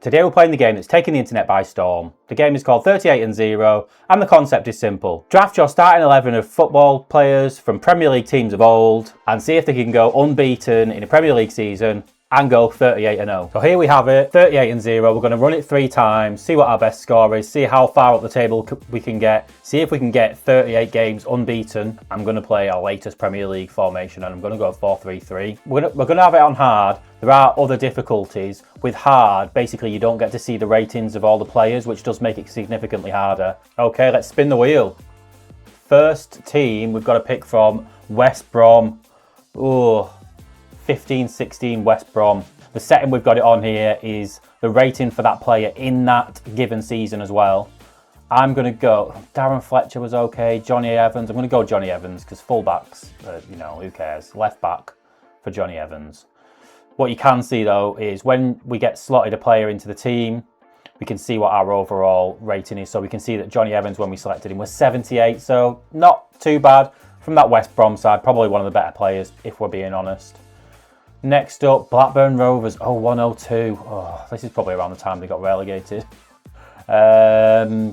Today we're playing the game that's taken the internet by storm. The game is called 38 and 0, and the concept is simple. Draft your starting 11 of football players from Premier League teams of old, and see if they can go unbeaten in a Premier League season and go 38 and 0. So here we have it, 38 and 0. We're going to run it 3 times, see what our best score is, see how far up the table we can get, see if we can get 38 games unbeaten. I'm going to play our latest Premier League formation, and I'm going to go 4-3-3. We're going to have it on hard. There are other difficulties. With hard, basically you don't get to see the ratings of all the players, which does make it significantly harder. Okay, let's spin the wheel. First team we've got to pick from West Brom. Ooh. 15-16 West Brom. The setting we've got it on here is the rating for that player in that given season as well. I'm going to go, Darren Fletcher was okay, Johnny Evans. I'm going to go Johnny Evans because fullbacks, who cares? Left back for Johnny Evans. What you can see though is when we get slotted a player into the team, we can see what our overall rating is. So we can see that Johnny Evans, when we selected him, was 78. So not too bad from that West Brom side. Probably one of the better players if we're being honest. Next up, Blackburn Rovers, 102. Oh, this is probably around the time they got relegated.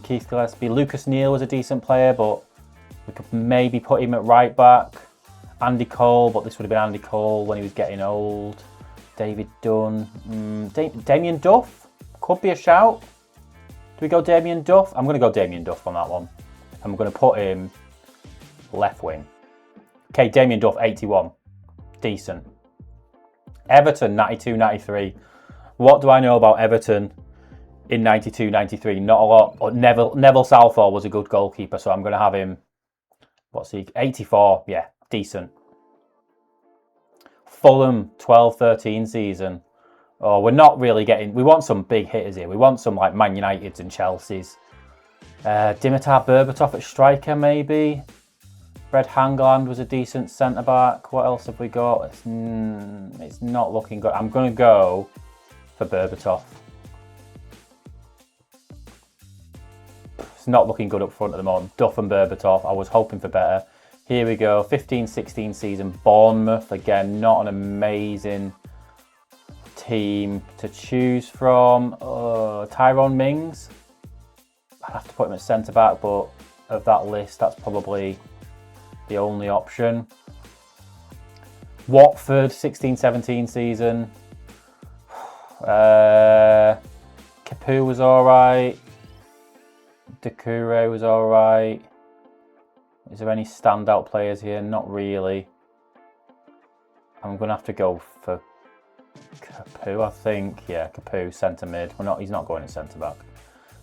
Keith Gillespie, Lucas Neal was a decent player, but we could maybe put him at right back. Andy Cole, but this would have been Andy Cole when he was getting old. David Dunn, Damien Duff, could be a shout. Do we go Damien Duff? I'm going to go Damien Duff on that one. I'm going to put him left wing. Okay, Damien Duff, 81. Decent. Everton, 92-93. What do I know about Everton in 92-93? Not a lot. But Neville Southall was a good goalkeeper, so I'm going to have him, 84. Yeah, decent. Fulham, 12-13 season. Oh, we're not really getting... We want some big hitters here. We want some like Man Uniteds and Chelseas. Dimitar Berbatov at striker, maybe. Fred Hangland was a decent centre-back. What else have we got? It's not looking good. I'm going to go for Berbatov. It's not looking good up front at the moment. Duff and Berbatov. I was hoping for better. Here we go. 15-16 season. Bournemouth. Again, not an amazing team to choose from. Tyrone Mings. I'd have to put him at centre-back, but of that list, that's probably the only option. Watford, 16-17 season. Capu was alright. Doucouré was alright. Is there any standout players here? Not really. I'm going to have to go for Capu, I think. Yeah, Capu, centre mid. He's not going at centre back.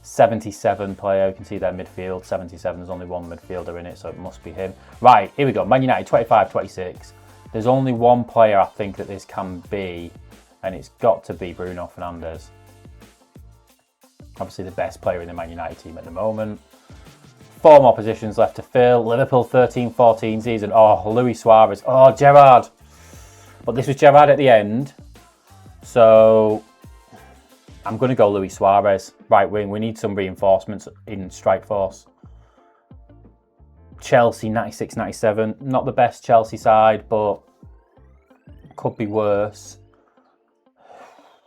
77 player, you can see their midfield. 77, there's only one midfielder in it, so it must be him. Right, here we go. Man United, 25-26. There's only one player I think that this can be, and it's got to be Bruno Fernandes. Obviously the best player in the Man United team at the moment. 4 more positions left to fill. Liverpool, 13-14 season. Oh, Luis Suarez. Oh, Gerrard. But this was Gerrard at the end, so I'm going to go Luis Suarez, right wing. We need some reinforcements in strike force. Chelsea, 96-97. Not the best Chelsea side, but could be worse.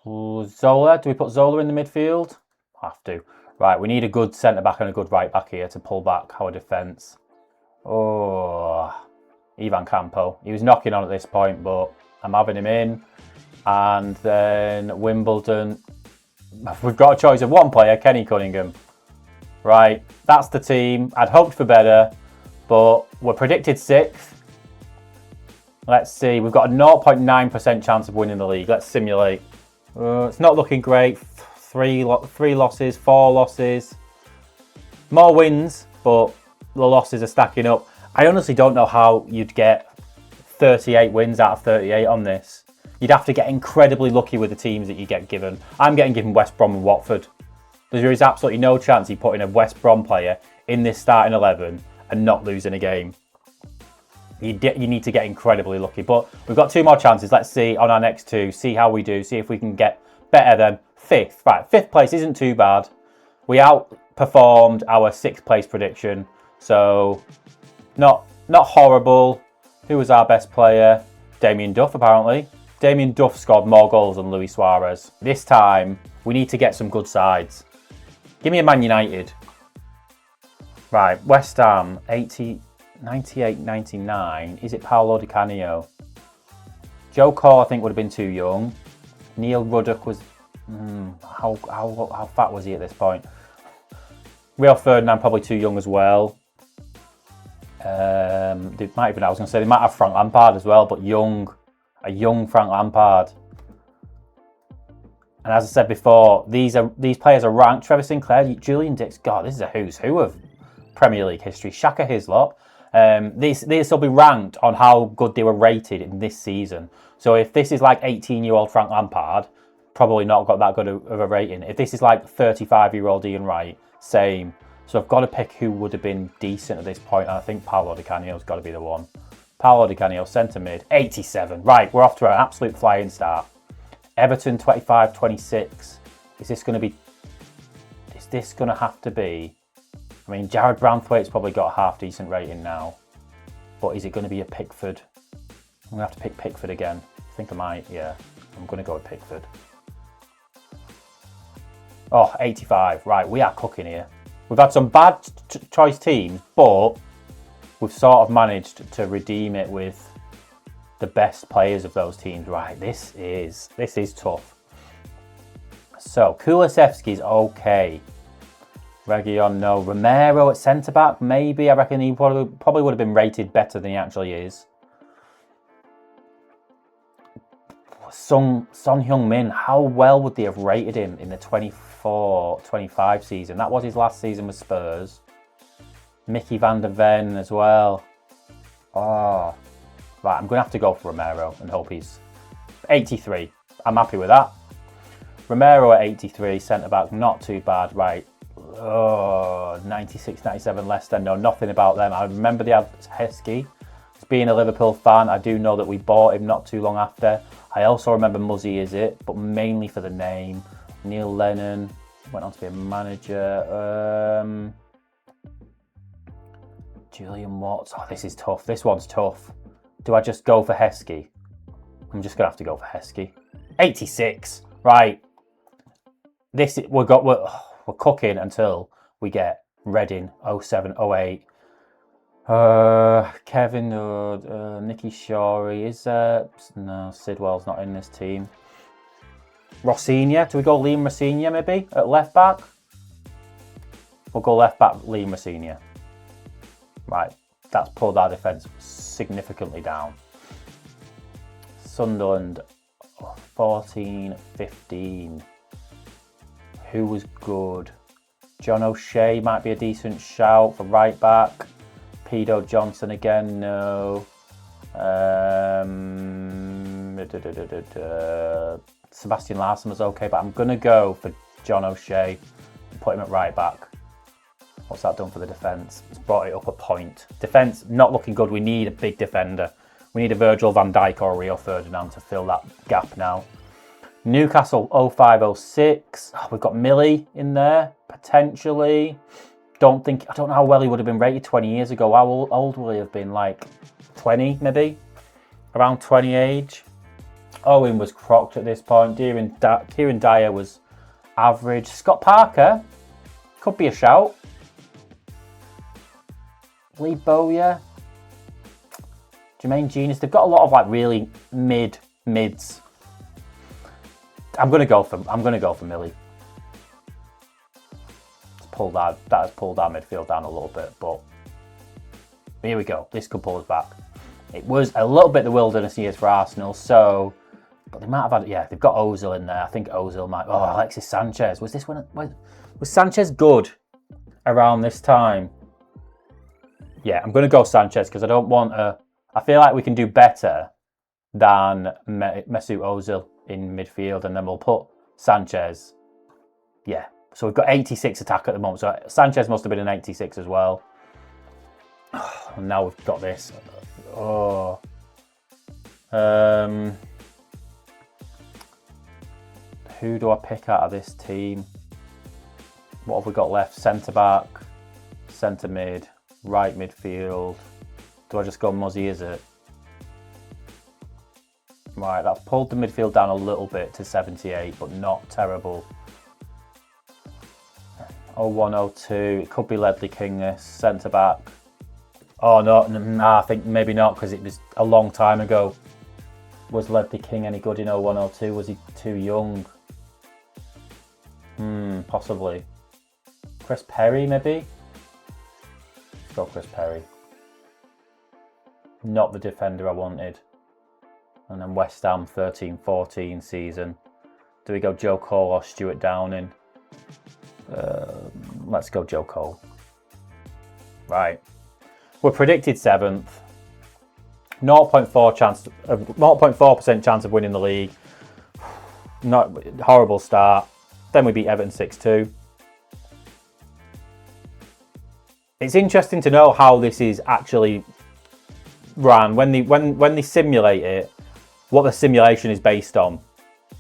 Zola, do we put Zola in the midfield? Have to. Right, we need a good centre-back and a good right-back here to pull back our defence. Oh, Ivan Campo. He was knocking on at this point, but I'm having him in. And then Wimbledon. We've got a choice of one player, Kenny Cunningham. Right, that's the team. I'd hoped for better, but we're predicted 6th. Let's see, we've got a 0.9% chance of winning the league. Let's simulate. It's not looking great. 3 losses, 4 losses. More wins, but the losses are stacking up. I honestly don't know how you'd get 38 wins out of 38 on this. You'd have to get incredibly lucky with the teams that you get given. I'm getting given West Brom and Watford. There is absolutely no chance you put in a West Brom player in this starting 11 and not losing a game. You need to get incredibly lucky. But we've got 2 more chances. Let's see on our next 2, see how we do, see if we can get better than 5th. Right, 5th place isn't too bad. We outperformed our 6th place prediction. So, not horrible. Who was our best player? Damien Duff, apparently. Damien Duff scored more goals than Luis Suarez. This time, We need to get some good sides. Give me a Man United. Right, West Ham, 98, 99. Is it Paolo Di Canio? Joe Cole, I think, would have been too young. Neil Ruddock was... how fat was he at this point? Rio Ferdinand, probably too young as well. They might even, I was going to say, they might have Frank Lampard as well, but young. A young Frank Lampard. And as I said before, these players are ranked. Trevor Sinclair, Julian Dix. God, this is a who's who of Premier League history. Shaka Hislop. These will be ranked on how good they were rated in this season. So if this is like 18-year-old Frank Lampard, probably not got that good of a rating. If this is like 35-year-old Ian Wright, same. So I've got to pick who would have been decent at this point. And I think Paolo Di Canio's got to be the one. Paolo Di Canio, centre mid, 87. Right, we're off to an absolute flying start. Everton, 25-26. Is this going to have to be... I mean, Jared Branthwaite's probably got a half-decent rating now. But is it going to be a Pickford? I'm going to have to pick Pickford again. I think I might, yeah. I'm going to go with Pickford. Oh, 85. Right, we are cooking here. We've had some bad choice teams, but we've sort of managed to redeem it with the best players of those teams. Right, this is tough. So, Kulusevski's okay. Reguilon, no. Romero at centre-back, maybe. I reckon he probably would have been rated better than he actually is. Son Heung-min, how well would they have rated him in the 24-25 season? That was his last season with Spurs. Mickey van der Ven as well. Oh. Right, I'm going to have to go for Romero and hope he's 83. I'm happy with that. Romero at 83, centre-back, not too bad. Right. Oh, 96, 97 Leicester. No, nothing about them. I remember they had Heskey. As being a Liverpool fan, I do know that we bought him not too long after. I also remember Muzzy Is It, but mainly for the name. Neil Lennon went on to be a manager. Julian Watts. Oh, this is tough. This one's tough. Do I just go for Heskey? I'm just going to have to go for Heskey. 86. Right. We're cooking until we get Reading 07, 08. Kevin, Nicky Shorey. No, Sidwell's not in this team. Rossignol. Do we go Liam Rossignol maybe at left back? We'll go left back Liam Rossignol. Right. That's pulled our defence significantly down. Sunderland, 14-15. Who was good? John O'Shea might be a decent shout for right back. Pedo Johnson again, no. Sebastian Larsson was okay, but I'm going to go for John O'Shea and put him at right back. What's that done for the defence? It's brought it up a point. Defence not looking good. We need a big defender. We need a Virgil van Dijk or a Rio Ferdinand to fill that gap now. Newcastle 05-06. Oh, we've got Millie in there, potentially. I don't know how well he would have been rated 20 years ago. How old will he have been? Like 20 maybe? Around 20 age. Owen was crocked at this point. Kieran Dyer was average. Scott Parker could be a shout. Lee Bowyer. Jermaine Genius. They've got a lot of like really mids. I'm gonna go for Millie. That has pulled our midfield down a little bit, but here we go. This could pull us back. It was a little bit the wilderness years for Arsenal, but they might have had, yeah, they've got Ozil in there. I think Ozil might. Oh, Alexis Sanchez. Was Sanchez good around this time? Yeah, I'm going to go Sanchez because I don't want I feel like we can do better than Mesut Ozil in midfield, and then we'll put Sanchez. Yeah. So we've got 86 attack at the moment. So Sanchez must have been an 86 as well. And now we've got this. Oh. Who do I pick out of this team? What have we got left? Centre back, centre mid, right midfield. Do I just go Muzzy, is it? Right, that's pulled the midfield down a little bit to 78, but not terrible. 0102. It could be Ledley King, this centre back. Oh no, nah, I think maybe not, because it was a long time ago. Was Ledley King any good in 0102? Was he too young? Possibly. Chris Perry, maybe? Let's go Chris Perry. Not the defender I wanted. And then West Ham 13-14 season. Do we go Joe Cole or Stuart Downing? Let's go Joe Cole. Right. We're predicted 7th. 0.4% chance of winning the league. Not horrible start. Then we beat Everton 6-2. It's interesting to know how this is actually ran when they simulate it. What the simulation is based on.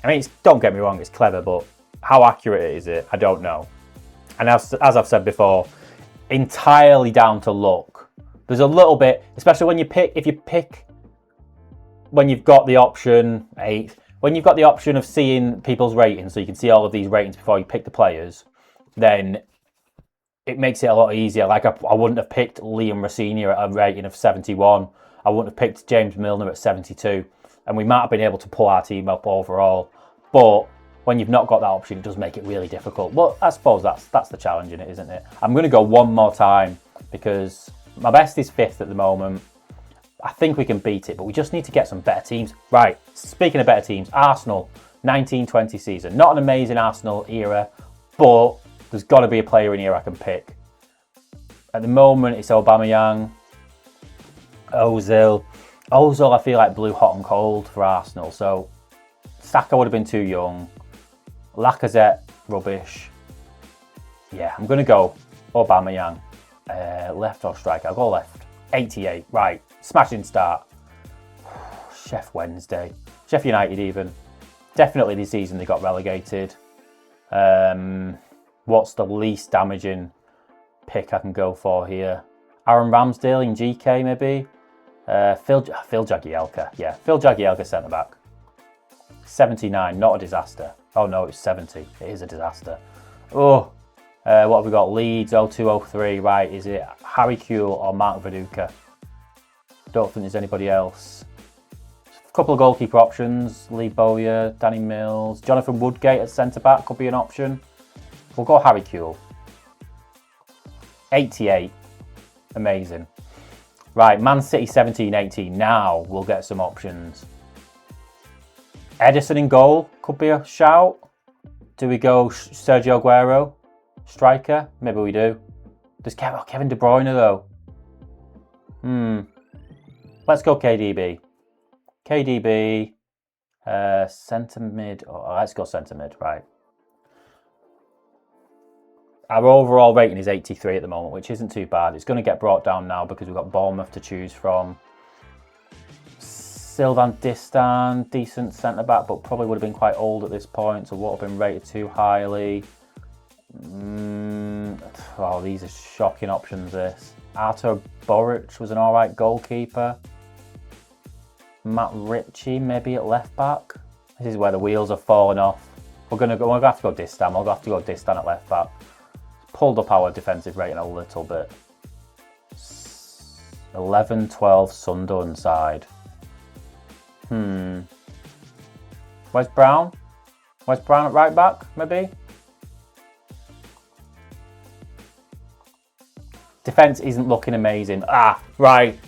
I mean, don't get me wrong, it's clever, but how accurate is it? I don't know. And as I've said before, entirely down to luck. There's a little bit, especially when you've got the option, when you've got the option of seeing people's ratings, so you can see all of these ratings before you pick the players, then it makes it a lot easier. Like I wouldn't have picked Liam Rossini at a rating of 71. I wouldn't have picked James Milner at 72. And we might have been able to pull our team up overall. But when you've not got that option, it does make it really difficult. But I suppose that's the challenge in it, isn't it? I'm going to go one more time because my best is 5th at the moment. I think we can beat it, but we just need to get some better teams. Right, speaking of better teams, Arsenal, 19-20 season. Not an amazing Arsenal era, but there's got to be a player in here I can pick. At the moment, it's Aubameyang, Ozil. Ozil, I feel like blew hot and cold for Arsenal. So Saka would have been too young. Lacazette, rubbish. Yeah, I'm going to go Aubameyang. Left or striker? I'll go left. 88. Right, smashing start. Chef Wednesday. Sheffield United even. Definitely this season they got relegated. What's the least damaging pick I can go for here? Aaron Ramsdale in GK maybe? Phil Jagielka. Yeah, Phil Jagielka centre back. 79, not a disaster. Oh no, it's 70. It is a disaster. Oh, what have we got? Leeds 0203. Right, is it Harry Kewell or Mark Viduka? Don't think there's anybody else. A couple of goalkeeper options. Lee Bowyer, Danny Mills, Jonathan Woodgate at centre back could be an option. We'll go Harry Kewell. 88. Amazing. Right, Man City 17-18. Now we'll get some options. Ederson in goal could be a shout. Do we go Sergio Aguero? Striker? Maybe we do. Does Kevin De Bruyne though? Let's go KDB. KDB. Centre mid. Oh, let's go centre mid. Right. Our overall rating is 83 at the moment, which isn't too bad. It's going to get brought down now because we've got Bournemouth to choose from. Sylvain Distin, decent centre-back, but probably would have been quite old at this point, so would have been rated too highly. Oh, these are shocking options, this. Artur Boric was an alright goalkeeper. Matt Ritchie, maybe at left-back. This is where the wheels are falling off. We're going to have to go Distin. We'll have to go Distin at left-back. Pulled up our defensive rating a little bit. 11-12 Sunderland side. Where's Brown? Where's Brown at right back, maybe? Defence isn't looking amazing. Right.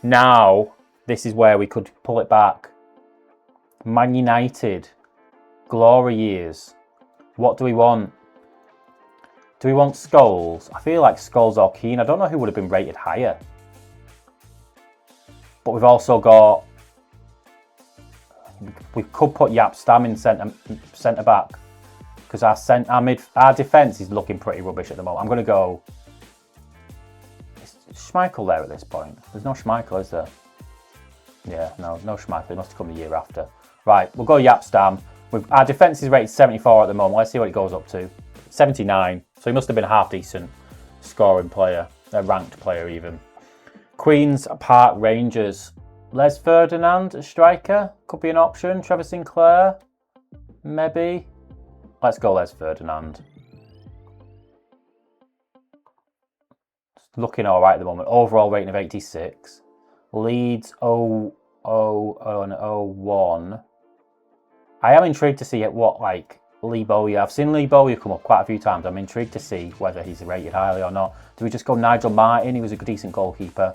Now, this is where we could pull it back. Man United. Glory years. What do we want? Do we want Scholes? I feel like Scholes or Keane. I don't know who would have been rated higher. But we've also got... We could put Jaap Stam in centre back because our defence is looking pretty rubbish at the moment. I'm going to go. Is Schmeichel there at this point? There's no Schmeichel, is there? Yeah, no Schmeichel. It must have come the year after. Right, we'll go Jaap Stam. Our defence is rated 74 at the moment. Let's see what it goes up to. 79. So he must have been a half decent scoring player, a ranked player even. Queen's Park Rangers. Les Ferdinand, a striker, could be an option. Trevor Sinclair, maybe. Let's go Les Ferdinand. Looking all right at the moment. Overall rating of 86. Leeds 0-0 and 0-1. I am intrigued to see what, like, Lee Bowyer. I've seen Lee Bowyer come up quite a few times. I'm intrigued to see whether he's rated highly or not. Do we just go Nigel Martin? He was a decent goalkeeper.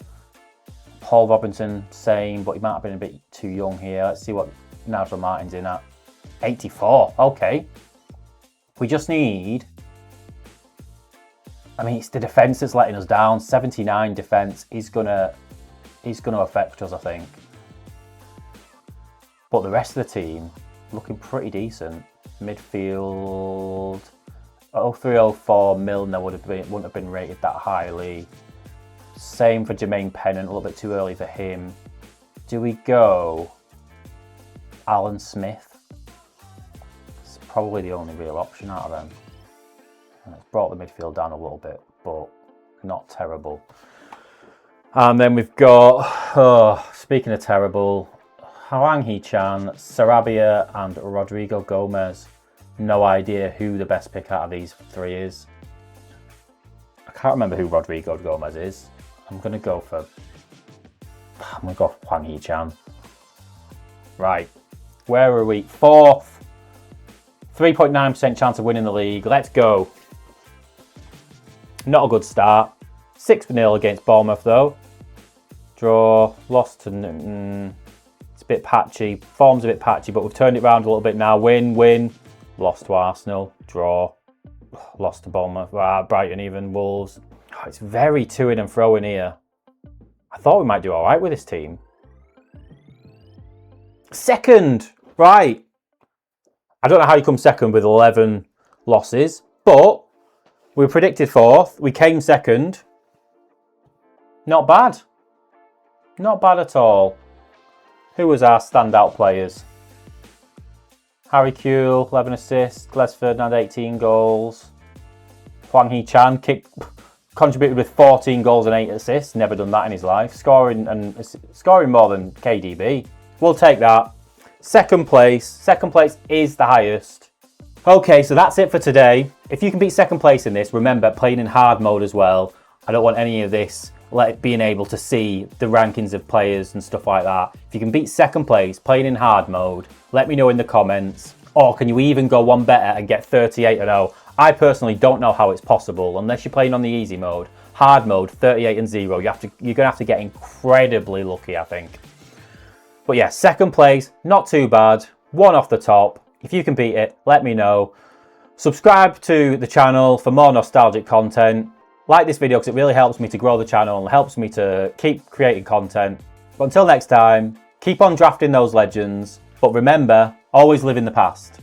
Paul Robinson, same, but he might have been a bit too young here. Let's see what Nigel Martin's in at. 84. Okay. We just need... I mean, it's the defence that's letting us down. 79 defence is gonna affect us, I think. But the rest of the team looking pretty decent. Midfield 0304 Milner wouldn't have been rated that highly. Same for Jermaine Pennant, a little bit too early for him. Do we go Alan Smith? It's probably the only real option out of them. And it's brought the midfield down a little bit, but not terrible. And then we've got, speaking of terrible, Hwang Hee-chan, Sarabia and Rodrigo Gomez. No idea who the best pick out of these three is. I can't remember who Rodrigo Gomez is. I'm going to go Hwang Hee-chan. Right, where are we? 4th. 3.9% chance of winning the league. Let's go. Not a good start. 6-0 against Bournemouth though. Draw, lost to Newton. It's a bit patchy. Form's a bit patchy, but we've turned it around a little bit now. Win. Lost to Arsenal. Draw. Lost to Bournemouth. Brighton even. Wolves. Oh, it's very to and fro in here. I thought we might do all right with this team. 2nd. Right. I don't know how you come 2nd with 11 losses, but we predicted 4th. We came 2nd. Not bad. Not bad at all. Who was our standout players? Harry Kewell, 11 assists. Les Ferdinand, 18 goals. Hwang Hee-chan contributed with 14 goals and 8 assists. Never done that in his life. Scoring more than KDB. We'll take that. 2nd place. 2nd place is the highest. Okay, so that's it for today. If you can beat 2nd place in this, remember, playing in hard mode as well. I don't want any of this being able to see the rankings of players and stuff like that. If you can beat 2nd place playing in hard mode, let me know in the comments. Or can you even go one better and get 38-0? I personally don't know how it's possible unless you're playing on the easy mode. Hard mode, 38-0. You're gonna have to get incredibly lucky, I think. But yeah, 2nd place, not too bad. 1 off the top. If you can beat it, let me know. Subscribe to the channel for more nostalgic content. Like this video because it really helps me to grow the channel and helps me to keep creating content. But until next time, keep on drafting those legends. But remember, always live in the past.